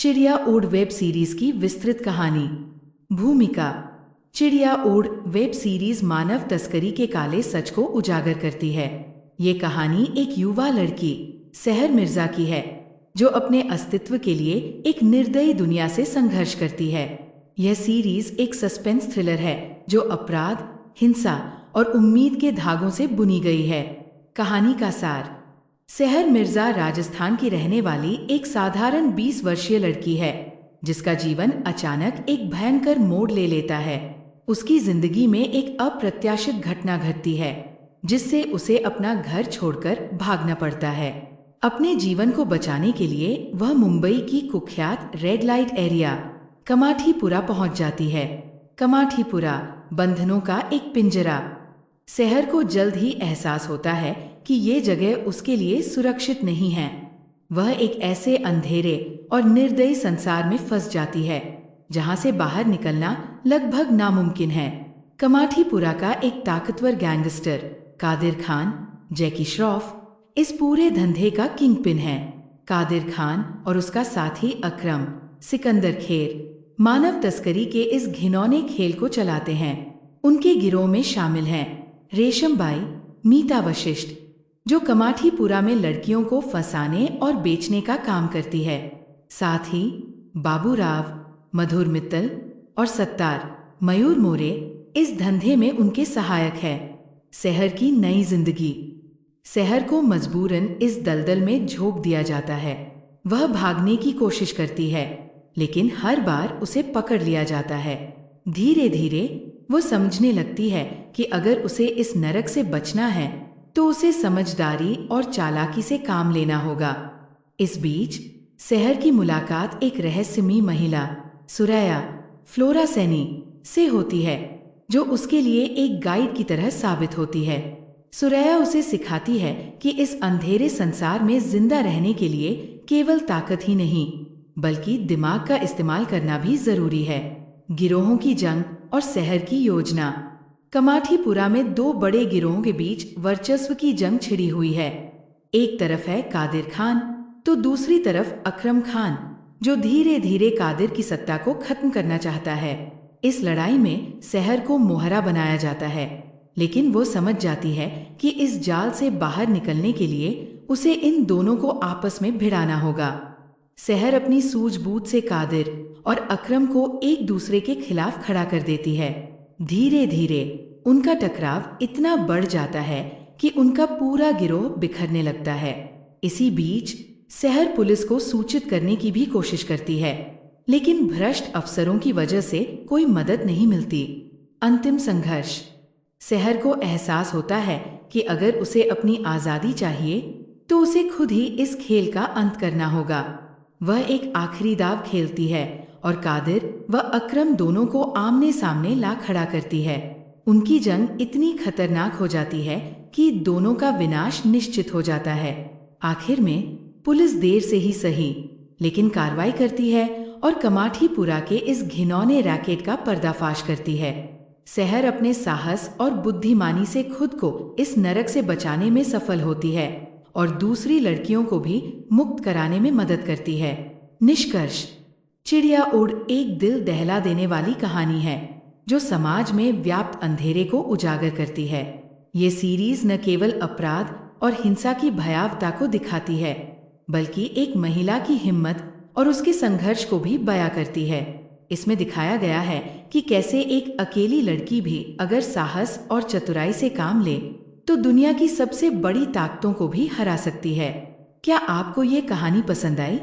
चिड़िया उड़ web series की विस्तृत कहानी। भूमिका। चिड़िया उड़ वेब सीरीज मानव तस्करी के काले सच को उजागर करती है। ये कहानी एक युवा लड़की सहर मिर्जा की है, जो अपने अस्तित्व के लिए एक निर्दयी दुनिया से संघर्ष करती है। यह सीरीज एक सस्पेंस थ्रिलर है जो अपराध, हिंसा और उम्मीद के धागों से बुनी गई है। कहानी का सार। सहर मिर्जा राजस्थान की रहने वाली एक साधारण 20 वर्षीय लड़की है, जिसका जीवन अचानक एक भयंकर मोड़ ले लेता है। उसकी जिंदगी में एक अप्रत्याशित घटना घटती है, जिससे उसे अपना घर छोड़कर भागना पड़ता है। अपने जीवन को बचाने के लिए वह मुंबई की कुख्यात रेड लाइट एरिया कमाठीपुरा पहुंच जाती है। कमाठीपुरा बंधनों का एक पिंजरा। सहर को जल्द ही एहसास होता है कि ये जगह उसके लिए सुरक्षित नहीं है। वह एक ऐसे अंधेरे और निर्दयी संसार में फंस जाती है, जहां से बाहर निकलना लगभग नामुमकिन है। कमाठीपुरा का एक ताकतवर गैंगस्टर कादिर खान, जैकी श्रॉफ, इस पूरे धंधे का किंगपिन है। कादिर खान और उसका साथी अकरम सिकंदर खेर मानव तस्करी के इस घिनौने खेल को चलाते हैं। उनके गिरोह में शामिल हैं रेशमबाई, मीता वशिष्ठ, जो कमाठीपुरा में लड़कियों को फंसाने और बेचने का काम करती है। साथ ही बाबूराव, मधुर मित्तल और सत्तार मयूर मोरे इस धंधे में उनके सहायक है। सहर की नई जिंदगी। सहर को मजबूरन इस दलदल में झोंक दिया जाता है। वह भागने की कोशिश करती है, लेकिन हर बार उसे पकड़ लिया जाता है। धीरे धीरे वो समझने लगती है कि अगर उसे इस नरक से बचना है तो उसे समझदारी और चालाकी से काम लेना होगा। इस बीच सहर की मुलाकात एक रहस्यमयी महिला सुरैया फ्लोरा सैनी से होती है, जो उसके लिए एक गाइड की तरह साबित होती है। सुरैया उसे सिखाती है कि इस अंधेरे संसार में जिंदा रहने के लिए केवल ताकत ही नहीं, बल्कि दिमाग का इस्तेमाल करना भी जरूरी है। गिरोहों की जंग और सहर की योजना। कमाठीपुरा में दो बड़े गिरोहों के बीच वर्चस्व की जंग छिड़ी हुई है। एक तरफ है कादिर खान, तो दूसरी तरफ अकरम खान, जो धीरे धीरे कादिर की सत्ता को खत्म करना चाहता है। इस लड़ाई में सहर को मोहरा बनाया जाता है, लेकिन वो समझ जाती है कि इस जाल से बाहर निकलने के लिए उसे इन दोनों को आपस में भिड़ाना होगा। सहर अपनी सूझबूझ से कादिर और अकरम को एक दूसरे के खिलाफ खड़ा कर देती है। धीरे धीरे उनका टकराव इतना बढ़ जाता है कि उनका पूरा गिरोह बिखरने लगता है। इसी बीच सहर पुलिस को सूचित करने की भी कोशिश करती है, लेकिन भ्रष्ट अफसरों की वजह से कोई मदद नहीं मिलती। अंतिम संघर्ष। सहर को एहसास होता है कि अगर उसे अपनी आज़ादी चाहिए तो उसे खुद ही इस खेल का अंत करना होगा। वह एक आखिरी दाव खेलती है और कादिर व अकरम दोनों को आमने सामने ला खड़ा करती है। उनकी जंग इतनी खतरनाक हो जाती है कि दोनों का विनाश निश्चित हो जाता है। आखिर में पुलिस देर से ही सही, लेकिन कार्रवाई करती है और कमाठीपुरा के इस घिनौने रैकेट का पर्दाफाश करती है। सहर अपने साहस और बुद्धिमानी से खुद को इस नरक से बचाने में सफल होती है और दूसरी लड़कियों को भी मुक्त कराने में मदद करती है। निष्कर्ष। चिड़िया उड़ एक दिल दहला देने वाली कहानी है, जो समाज में व्याप्त अंधेरे को उजागर करती है। ये सीरीज न केवल अपराध और हिंसा की भयावता को दिखाती है, बल्कि एक महिला की हिम्मत और उसके संघर्ष को भी बयां करती है। इसमें दिखाया गया है कि कैसे एक अकेली लड़की भी अगर साहस और चतुराई से काम ले तो दुनिया की सबसे बड़ी ताकतों को भी हरा सकती है। क्या आपको ये कहानी पसंद आई?